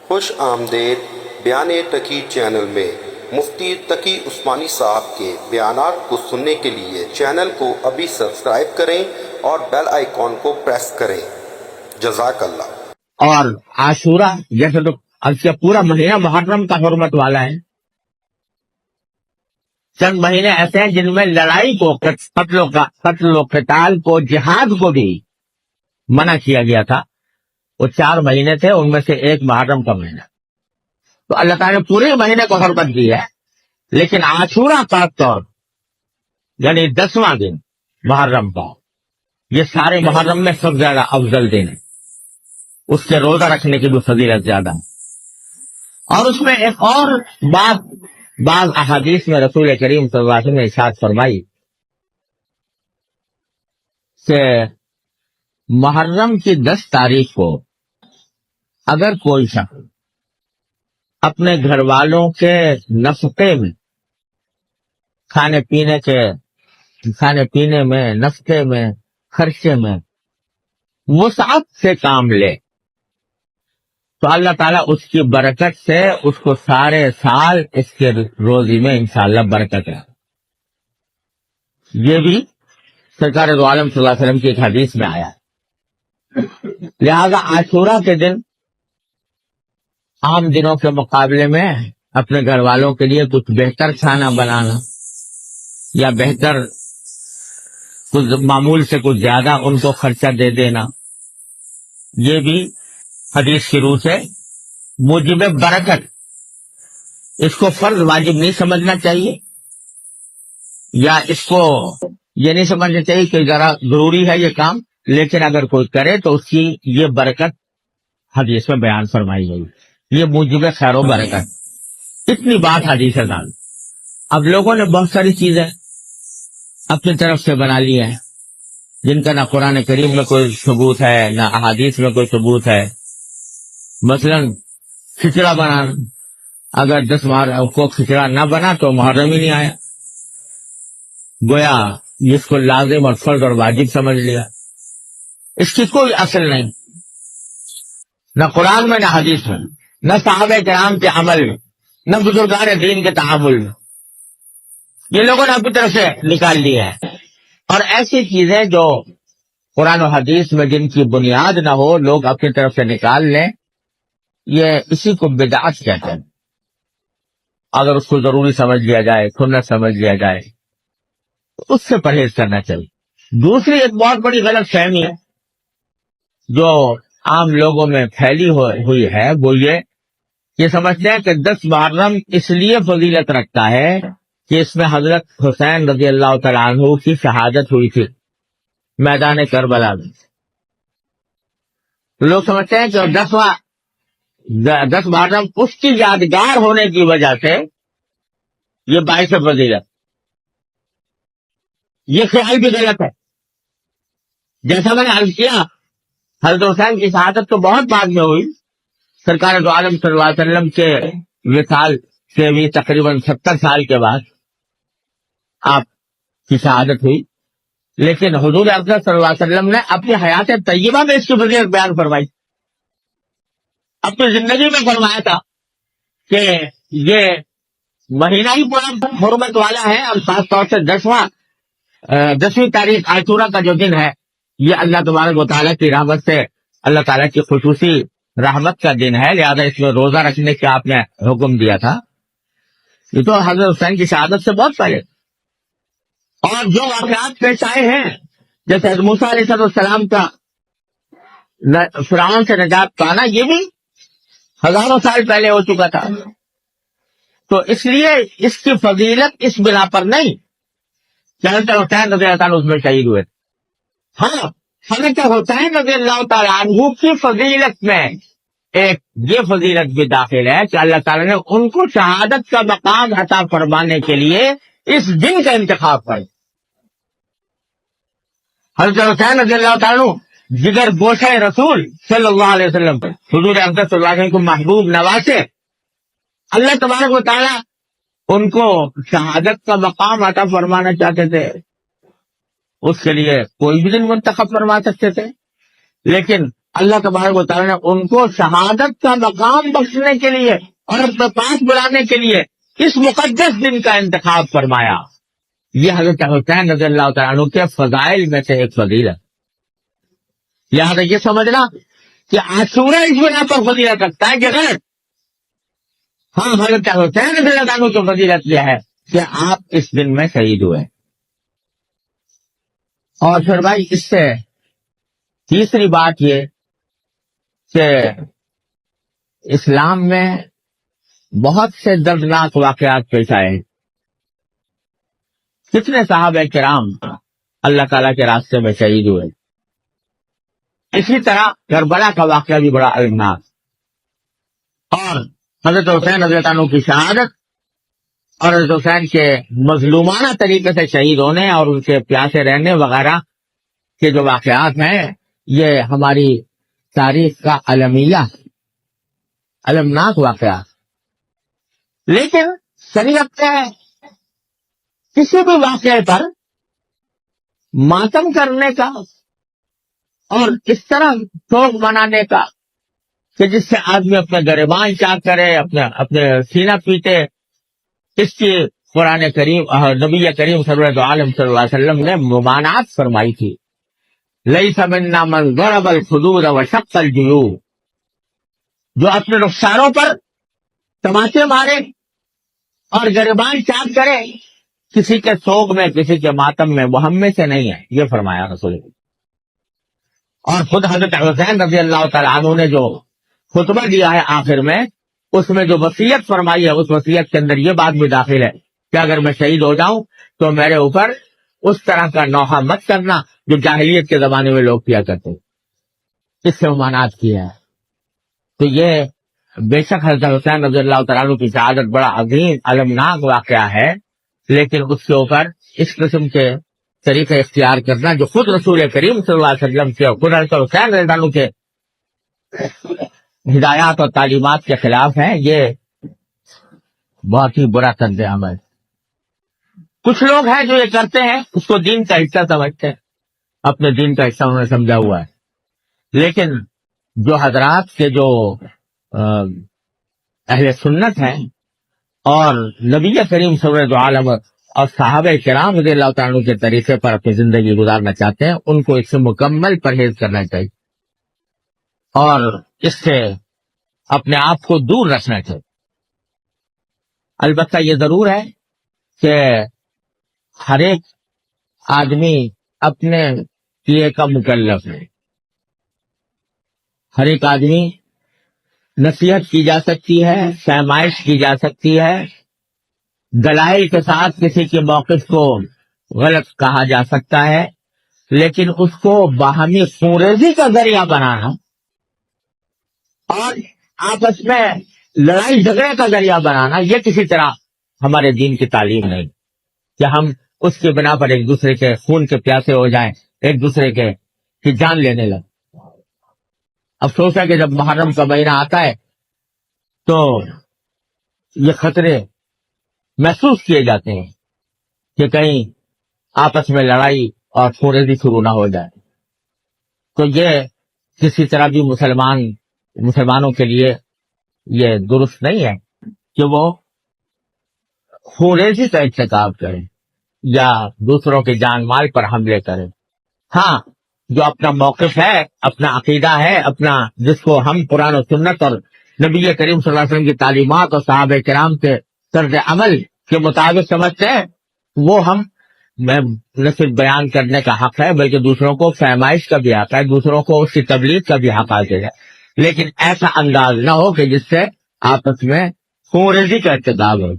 خوش آمدید بیان تقی چینل میں مفتی تقی عثمانی صاحب کے بیانات کو سننے کے لیے چینل کو ابھی سبسکرائب کریں اور بیل آئیکن کو پریس کریں۔ جزاک اللہ۔ اور عاشورہ جیسے تو اب سے پورا مہینہ محرم کا حرمت والا ہے، چند مہینے ایسے ہیں جن میں لڑائی کو، قتل و قتال کو، جہاد کو بھی منع کیا گیا تھا۔ وہ 4 مہینے تھے، ان میں سے ایک محرم کا مہینہ۔ تو اللہ تعالیٰ نے پورے مہینے کو حرمت دی ہے، لیکن عاشورہ خاص طور یعنی 10واں دن محرم کا، یہ سارے محرم میں سب سے زیادہ افضل دن ہے، اس سے روزہ رکھنے کی بھی فضیلت زیادہ ہے۔ اور اس میں ایک اور بات بعض احادیث میں رسول کریم صلی اللہ علیہ وسلم نے ارشاد فرمائی کہ محرم کی 10 تاریخ کو اگر کوئی شخص اپنے گھر والوں کے نفقے میں، کھانے پینے میں، نفقے میں، خرچے میں وسعت سے کام لے تو اللہ تعالیٰ اس کی برکت سے اس کو سارے سال اس کے روزی میں انشاءاللہ برکت ہے۔ یہ بھی سرکار دو عالم صلی اللہ علیہ وسلم کی ایک حدیث میں آیا ہے۔ لہذا عاشورہ کے دن عام دنوں کے مقابلے میں اپنے گھر والوں کے لیے کچھ بہتر کھانا بنانا یا بہتر کچھ معمول سے کچھ زیادہ ان کو خرچہ دے دینا، یہ بھی حدیث کی روح سے موجب برکت۔ اس کو فرض واجب نہیں سمجھنا چاہیے، یا اس کو یہ نہیں سمجھنا چاہیے کہ ذرا ضروری ہے یہ کام، لیکن اگر کوئی کرے تو اس کی یہ برکت حدیث میں بیان فرمائی گئی، یہ موجب خیر و برکت۔ اتنی بات حدیث ہے۔ اب لوگوں نے بہت ساری چیزیں اپنی طرف سے بنا لی ہیں جن کا نہ قرآن کریم میں کوئی ثبوت ہے نہ احادیث میں کوئی ثبوت ہے۔ مثلا کھچڑا بنانا، اگر 10 محرم کو کھچڑا نہ بنا تو محرم ہی نہیں آیا، گویا جس کو لازم اور فرض اور واجب سمجھ لیا۔ اس کی کوئی اصل نہیں، نہ قرآن میں نہ حدیث میں، نہ صحابہ کرام کے عمل میں، نہ بزرگان دین کے تعامل میں، یہ لوگوں نے اپنی طرف سے نکال لیا ہے۔ اور ایسی چیزیں جو قرآن و حدیث میں جن کی بنیاد نہ ہو لوگ اپنی طرف سے نکال لیں، یہ اسی کو بدعت کہتے ہیں۔ اگر اس کو ضروری سمجھ لیا جائے، سنت سمجھ لیا جائے، تو اس سے پرہیز کرنا چاہیے۔ دوسری ایک بہت بڑی غلط فہمی ہے جو عام لوگوں میں پھیلی ہوئی ہے، وہ یہ سمجھتے ہیں کہ 10 محرم اس لیے فضیلت رکھتا ہے کہ اس میں حضرت حسین رضی اللہ تعالیٰ عنہ کی شہادت ہوئی تھی میدان کربلا میں۔ لوگ سمجھتے ہیں کہ 10 محرم اس کی یادگار ہونے کی وجہ سے یہ باعث فضیلت، یہ خیال بھی غلط ہے۔ جیسا میں نے عرض کیا، حضرت حسین کی شہادت تو بہت بعد میں ہوئی، سرکار دو عالم صلی اللہ علیہ وسلم کے وصال سے بھی تقریباً 70 سال کے بعد آپ کی شہادت ہوئی، لیکن حضور اکرم صلی اللہ علیہ وسلم نے اپنی حیات طیبہ میں اس کی فضیلت بیان فرمائی، اپنی زندگی میں فرمایا تھا کہ یہ مہینہ ہی پورا حرمت والا ہے، اور خاص طور سے 10ویں تاریخ عاشورہ کا جو دن ہے، یہ اللہ تبارک و تعالیٰ کی رحمت سے، اللہ تعالیٰ کی خصوصی رحمت کا دن ہے، لہذا اس میں روزہ رکھنے کا آپ نے حکم دیا تھا۔ یہ تو حضرت حسین کی شہادت سے بہت پہلے۔ اور جو واقعات پیش آئے ہیں، جیسے حضرت موسیٰ علیہ السلام کا فرعون سے نجات پانا، یہ بھی ہزاروں سال پہلے ہو چکا تھا۔ تو اس لیے اس کی فضیلت اس بنا پر نہیں کہ حضرت حسین رضی اللہ عنہ اس میں شہید ہوئے۔ ہاں، حضرت حسین رضی اللہ تعالیٰ عنہ کی فضیلت میں ایک یہ فضیلت بھی داخل ہے کہ اللہ تعالیٰ نے ان کو شہادت کا مقام عطا فرمانے کے لیے اس دن کا انتخاب کر۔ حضرت حسین رضی اللہ تعالیٰ عنہ جگر گوشہ رسول صلی اللہ علیہ وسلم پر حضور اقدس صلی اللہ علیہ وسلم کو محبوب نوازے، اللہ تبارک و تعالیٰ ان کو شہادت کا مقام عطا فرمانا چاہتے تھے، اس کے لیے کوئی بھی دن منتخب فرما سکتے تھے، لیکن اللہ تبارک و تعالیٰ نے ان کو شہادت کا مقام بخشنے کے لیے اور اپنے پاس بلانے کے لیے اس مقدس دن کا انتخاب فرمایا. یہ حضرت حسین رضی اللہ تعالیٰ عنہ کے فضائل میں سے ایک فضیلت. لہٰذا یہ سمجھنا کہ عاشورہ اس بنا پر فضیلت رکھتا ہے کہ غلط. ہاں، حضرت حسین رضی اللہ عنہ کی فضیلت یہ ہے کہ آپ اس دن میں شہید ہوئے. اور پھر بھائی اس سے تیسری بات یہ کہ اسلام میں بہت سے دردناک واقعات پیش آئے ہیں. کتنے صحابہ کرام اللہ تعالیٰ کے راستے میں شہید ہوئے. اسی طرح کربلا کا واقعہ بھی بڑا المناک. اور حضرت حسین رضی اللہ عنہ کی شہادت اور حضرت حسین کے مظلومانہ طریقے سے شہید ہونے اور ان کے پیاسے رہنے وغیرہ کے جو واقعات ہیں، یہ ہماری تاریخ کا المیہ المناک واقعات. لیکن شریعت ہے کسی بھی واقعے پر ماتم کرنے کا اور اس طرح شوق منانے کا کہ جس سے آدمی اپنے گریبان چاک کرے، اپنے سینہ پیٹے، اس کی قرآن کریم نبی کریم سرور عالم صلی اللہ علیہ وسلم نے ممانعت فرمائی تھی. لیس منا من ضرب الخدود وشق الجیوب، جو اپنے رخساروں پر تماچے مارے اور گریبان چاک کرے کسی کے سوگ میں، کسی کے ماتم میں، وہ ہم میں سے نہیں ہے، یہ فرمایا رسول اللہ. اور خود حضرت حسین رضی اللہ تعالیٰ عنہ نے جو خطبہ دیا ہے آخر میں، اس میں جو وصیت فرمائی ہے، اس وصیت کے اندر یہ بات بھی داخل ہے کہ اگر میں شہید ہو جاؤں تو میرے اوپر اس طرح کا نوحہ مت کرنا جو جاہلیت کے زمانے میں لوگ کیا کرتے. اس سے ممانعت کیا ہے. تو یہ بے شک حضرت حسین رضی اللہ تعالیٰ عنہ کی شہادت بڑا عظیم المناک واقعہ ہے، لیکن اس کے اوپر اس قسم کے طریقے اختیار کرنا جو خود رسول کریم صلی اللہ علیہ وسلم کے خود حضرت حسین رضی اللہ عنہ کے ہدایات اور تعلیمات کے خلاف ہیں، یہ بہت ہی برا طرز عمل. کچھ لوگ ہیں جو یہ کرتے ہیں، اس کو دین کا حصہ سمجھتے ہیں، اپنے دین کا حصہ انہوں نے سمجھا ہوا ہے. لیکن جو حضرات کے جو اہل سنت ہیں اور نبی کریم صلی اللہ علیہ وسلم اور صحابہ کرام رضی اللہ تعالیٰ عنہ کے طریقے پر اپنی زندگی گزارنا چاہتے ہیں، ان کو اس سے مکمل پرہیز کرنا چاہیے اور اس سے اپنے آپ کو دور رکھنا چاہیے. البتہ یہ ضرور ہے کہ ہر ایک آدمی اپنے کیے کا مکلف ہے. ہر ایک آدمی نصیحت کی جا سکتی ہے، سمائش کی جا سکتی ہے، دلائل کے ساتھ کسی کے موقف کو غلط کہا جا سکتا ہے، لیکن اس کو باہمی خونریزی کا ذریعہ بنانا اور آپس میں لڑائی جھگڑے کا ذریعہ بنانا، یہ کسی طرح ہمارے دین کی تعلیم نہیں کہ ہم اس کی بنا پر ایک دوسرے کے خون کے پیاسے ہو جائیں، ایک دوسرے کی جان لینے لگیں. افسوس ہے کہ جب محرم کا مہینہ آتا ہے تو یہ خطرے محسوس کیے جاتے ہیں کہ کہیں آپس میں لڑائی اور خونریزی شروع نہ ہو جائے. تو یہ کسی طرح بھی مسلمانوں کے لیے یہ درست نہیں ہے کہ وہ خونریزی کا ارتکاب کریں یا دوسروں کے جان مال پر حملے کریں. ہاں، جو اپنا موقف ہے، اپنا عقیدہ ہے، اپنا جس کو ہم قرآن و سنت اور نبی کریم صلی اللہ علیہ وسلم کی تعلیمات اور صحابہ کرام کے طرز عمل کے مطابق سمجھتے ہیں، وہ ہم نہ صرف بیان کرنے کا حق ہے بلکہ دوسروں کو فہمائش کا بھی حق ہے، دوسروں کو اس کی تبلیغ کا بھی حق حاصل ہے. لیکن ایسا انداز نہ ہو کہ جس سے آپس میں خونریزی کا ارتکاب ہو.